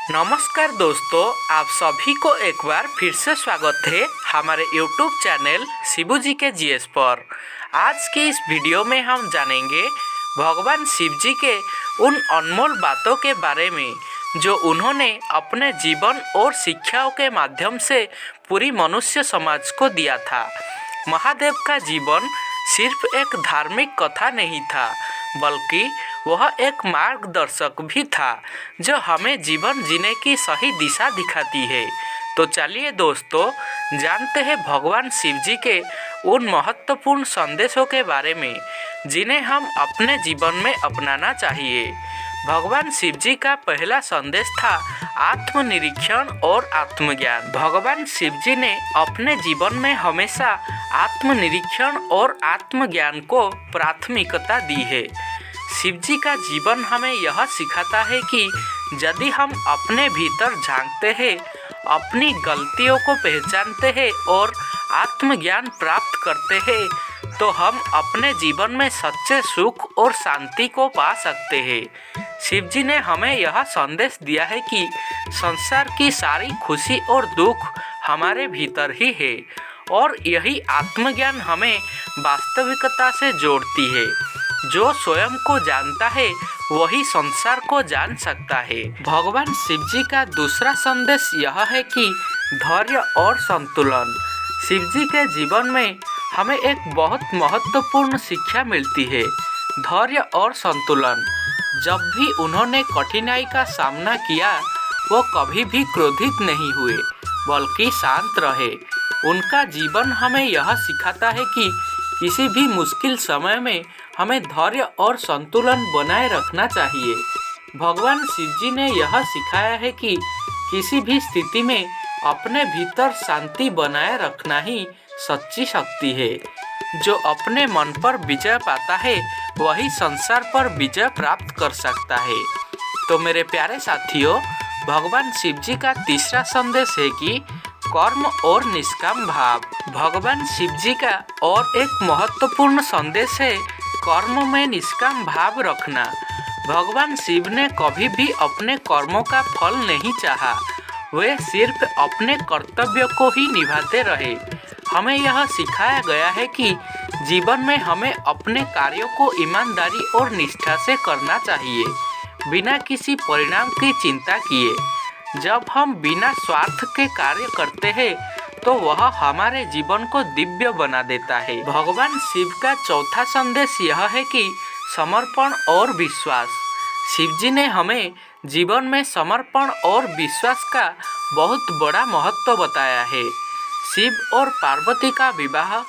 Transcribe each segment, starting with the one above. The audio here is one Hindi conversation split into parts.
नमस्कार दोस्तों, आप सभी को एक बार फिर से स्वागत है हमारे YouTube चैनल शिबू जी के जीएस पर। आज के इस वीडियो में हम जानेंगे भगवान शिव जी के उन अनमोल बातों के बारे में जो उन्होंने अपने जीवन और शिक्षाओं के माध्यम से पूरी मनुष्य समाज को दिया था। महादेव का जीवन सिर्फ एक धार्मिक कथा नहीं था, बल्कि वह एक मार्गदर्शक भी था जो हमें जीवन जीने की सही दिशा दिखाती है। तो चलिए दोस्तों, जानते हैं भगवान शिव जी के उन महत्वपूर्ण संदेशों के बारे में जिन्हें हम अपने जीवन में अपनाना चाहिए। भगवान शिव जी का पहला संदेश था आत्मनिरीक्षण और आत्मज्ञान। भगवान शिव जी ने अपने जीवन में हमेशा आत्मनिरीक्षण और आत्मज्ञान को प्राथमिकता दी है। शिव जी का जीवन हमें यह सिखाता है कि यदि हम अपने भीतर झांकते हैं, अपनी गलतियों को पहचानते हैं और आत्मज्ञान प्राप्त करते हैं, तो हम अपने जीवन में सच्चे सुख और शांति को पा सकते हैं। शिव जी ने हमें यह संदेश दिया है कि संसार की सारी खुशी और दुख हमारे भीतर ही है और यही आत्मज्ञान हमें वास्तविकता से जोड़ती है। जो स्वयं को जानता है वही संसार को जान सकता है। भगवान शिव जी का दूसरा संदेश यह है कि धैर्य और संतुलन। शिव जी के जीवन में हमें एक बहुत महत्वपूर्ण शिक्षा मिलती है, धैर्य और संतुलन। जब भी उन्होंने कठिनाई का सामना किया, वो कभी भी क्रोधित नहीं हुए, बल्कि शांत रहे। उनका जीवन हमें यह सिखाता है कि किसी भी मुश्किल समय में हमें धैर्य और संतुलन बनाए रखना चाहिए। भगवान शिव जी ने यह सिखाया है कि किसी भी स्थिति में अपने भीतर शांति बनाए रखना ही सच्ची शक्ति है। जो अपने मन पर विजय पाता है वही संसार पर विजय प्राप्त कर सकता है। तो मेरे प्यारे साथियों, भगवान शिव जी का तीसरा संदेश है कि कर्म और निष्काम भाव। भगवान शिव जी का और एक महत्वपूर्ण संदेश है कर्म में निष्काम भाव रखना। भगवान शिव ने कभी भी अपने कर्मों का फल नहीं चाहा, वे सिर्फ अपने कर्तव्य को ही निभाते रहे। हमें यह सिखाया गया है कि जीवन में हमें अपने कार्यों को ईमानदारी और निष्ठा से करना चाहिए, बिना किसी परिणाम की चिंता किए। जब हम बिना स्वार्थ के कार्य करते हैं तो वह हमारे जीवन को दिव्य बना देता है। भगवान शिव का चौथा संदेश यह है कि समर्पण और विश्वास। शिव जी ने हमें जीवन में समर्पण और विश्वास का बहुत बड़ा महत्व बताया है। शिव और पार्वती का विवाह,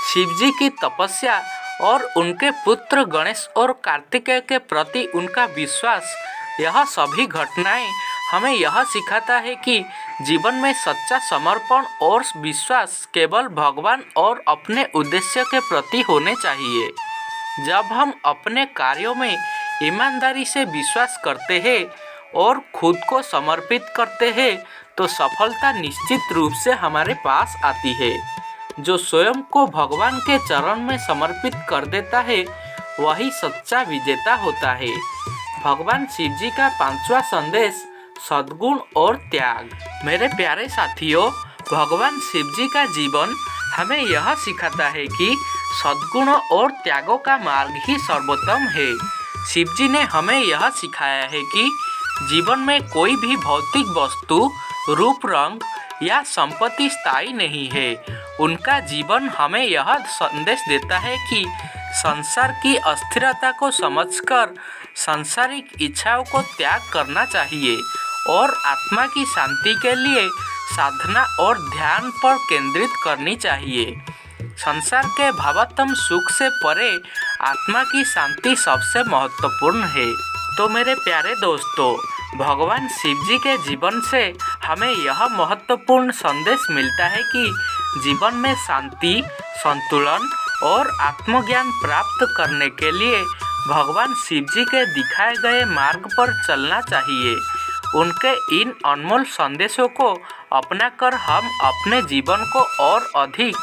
शिव जी की तपस्या और उनके पुत्र गणेश और कार्तिकेय के प्रति उनका विश्वास, यह सभी घटनाएं हमें यह सिखाता है कि जीवन में सच्चा समर्पण और विश्वास केवल भगवान और अपने उद्देश्य के प्रति होने चाहिए। जब हम अपने कार्यों में ईमानदारी से विश्वास करते हैं और खुद को समर्पित करते हैं, तो सफलता निश्चित रूप से हमारे पास आती है। जो स्वयं को भगवान के चरण में समर्पित कर देता है वही सच्चा विजेता होता है। भगवान शिव जी का पांचवा संदेश सद्गुण और त्याग। मेरे प्यारे साथियों, भगवान शिव जी का जीवन हमें यह सिखाता है कि सद्गुण और त्यागों का मार्ग ही सर्वोत्तम है। शिव जी ने हमें यह सिखाया है कि जीवन में कोई भी भौतिक वस्तु, रूप, रंग या संपत्ति स्थायी नहीं है। उनका जीवन हमें यह संदेश देता है कि संसार की अस्थिरता को समझकर सांसारिक इच्छाओं को त्याग करना चाहिए और आत्मा की शांति के लिए साधना और ध्यान पर केंद्रित करनी चाहिए। संसार के भावात्म सुख से परे आत्मा की शांति सबसे महत्वपूर्ण है। तो मेरे प्यारे दोस्तों, भगवान शिव जी के जीवन से हमें यह महत्वपूर्ण संदेश मिलता है कि जीवन में शांति, संतुलन और आत्मज्ञान प्राप्त करने के लिए भगवान शिव जी के दिखाए गए मार्ग पर चलना चाहिए। उनके इन अनमोल संदेशों को अपनाकर हम अपने जीवन को और अधिक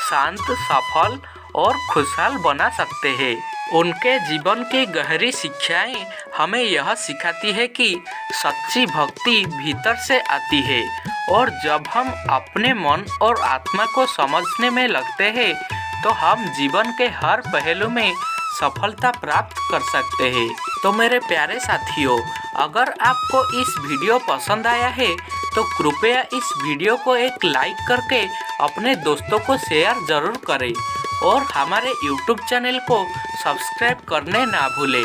शांत, सफल और खुशहाल बना सकते हैं। उनके जीवन की गहरी शिक्षाएं हमें यह सिखाती है कि सच्ची भक्ति भीतर से आती है और जब हम अपने मन और आत्मा को समझने में लगते हैं तो हम जीवन के हर पहलू में सफलता प्राप्त कर सकते हैं। तो मेरे प्यारे साथियों, अगर आपको इस वीडियो पसंद आया है तो कृपया इस वीडियो को एक लाइक करके अपने दोस्तों को शेयर ज़रूर करें और हमारे YouTube चैनल को सब्सक्राइब करने ना भूलें,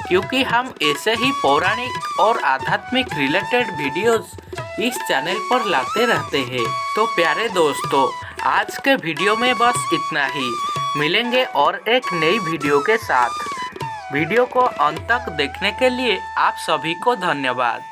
क्योंकि हम ऐसे ही पौराणिक और आध्यात्मिक रिलेटेड वीडियोस इस चैनल पर लाते रहते हैं। तो प्यारे दोस्तों, आज के वीडियो में बस इतना ही। मिलेंगे और एक नई वीडियो के साथ। वीडियो को अंत तक देखने के लिए आप सभी को धन्यवाद।